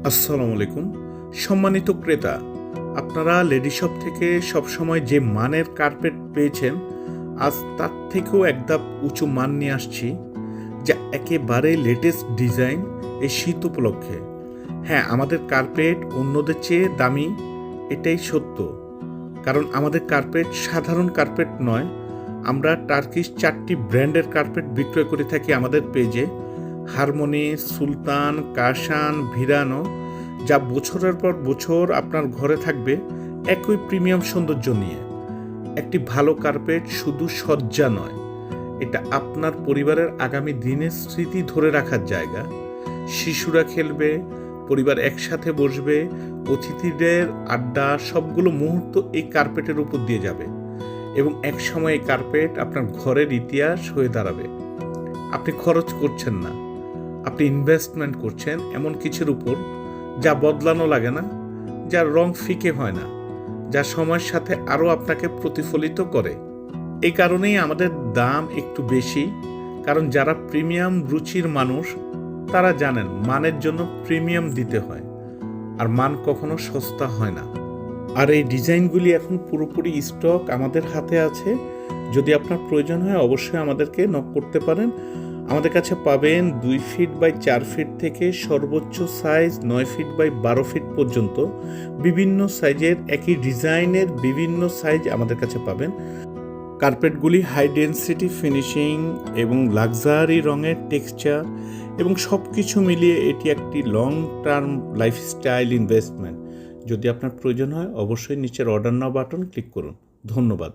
আসসালামু আলাইকুম। সম্মানিত ক্রেতা, আপনারা লেডি শপ থেকে সবসময় যে মানের কার্পেট পেয়েছেন, আজ তার থেকেও একধাপ উঁচু মান নিয়ে আসছি, যা একেবারে লেটেস্ট ডিজাইন এই শীত উপলক্ষে। হ্যাঁ, আমাদের কার্পেট অন্যদের চেয়ে দামি, এটাই সত্য। কারণ আমাদের কার্পেট সাধারণ কার্পেট নয়। আমরা টার্কিশ 4টি ব্র্যান্ডের কার্পেট বিক্রয় করে থাকি আমাদের পেজে। হারমোনি, সুলতান, কাশান, ভিরানো, যা বছরের পর বছর আপনার ঘরে থাকবে একই প্রিমিয়াম সৌন্দর্য নিয়ে। একটি ভালো কার্পেট শুধু সজ্জা নয়, এটা আপনার পরিবারের আগামী দিনের স্মৃতি ধরে রাখার জায়গা। শিশুরা খেলবে, পরিবার একসাথে বসবে, অতিথিদের আড্ডা, সবগুলো মুহূর্ত এই কার্পেটের উপর দিয়ে যাবে এবং একসময় এই কার্পেট আপনার ঘরের ইতিহাস হয়ে দাঁড়াবে। আপনি খরচ করছেন না, আপনি ইনভেস্টমেন্ট করছেন এমন কিছুর উপর যা বদলানো লাগে না, যার রং ফিকে হয় না, যা সময়ের সাথে আরও আপনাকে প্রতিফলিত করে। এই কারণেই আমাদের দাম একটু বেশি, কারণ যারা প্রিমিয়াম রুচির মানুষ তারা জানেন মানের জন্য প্রিমিয়াম দিতে হয়, আর মান কখনো সস্তা হয় না। আর এই ডিজাইনগুলি এখন পুরোপুরি স্টক আমাদের হাতে আছে। যদি আপনার প্রয়োজন হয় অবশ্যই আমাদেরকে নক করতে পারেন। আমাদের কাছে পাবেন 2 ফিট বাই 4 ফিট থেকে সর্বোচ্চ সাইজ 9 ফিট বাই 12 ফিট পর্যন্ত বিভিন্ন সাইজের একই ডিজাইনের বিভিন্ন সাইজ আমাদের কাছে পাবেন। কার্পেটগুলি হাই ডেনসিটি ফিনিশিং এবং লাক্সারি রঙের টেক্সচার এবং সব কিছু মিলিয়ে এটি একটি লং টার্ম লাইফস্টাইল ইনভেস্টমেন্ট। যদি আপনার প্রয়োজন হয় অবশ্যই নিচের অর্ডার নাও বাটন ক্লিক করুন। ধন্যবাদ।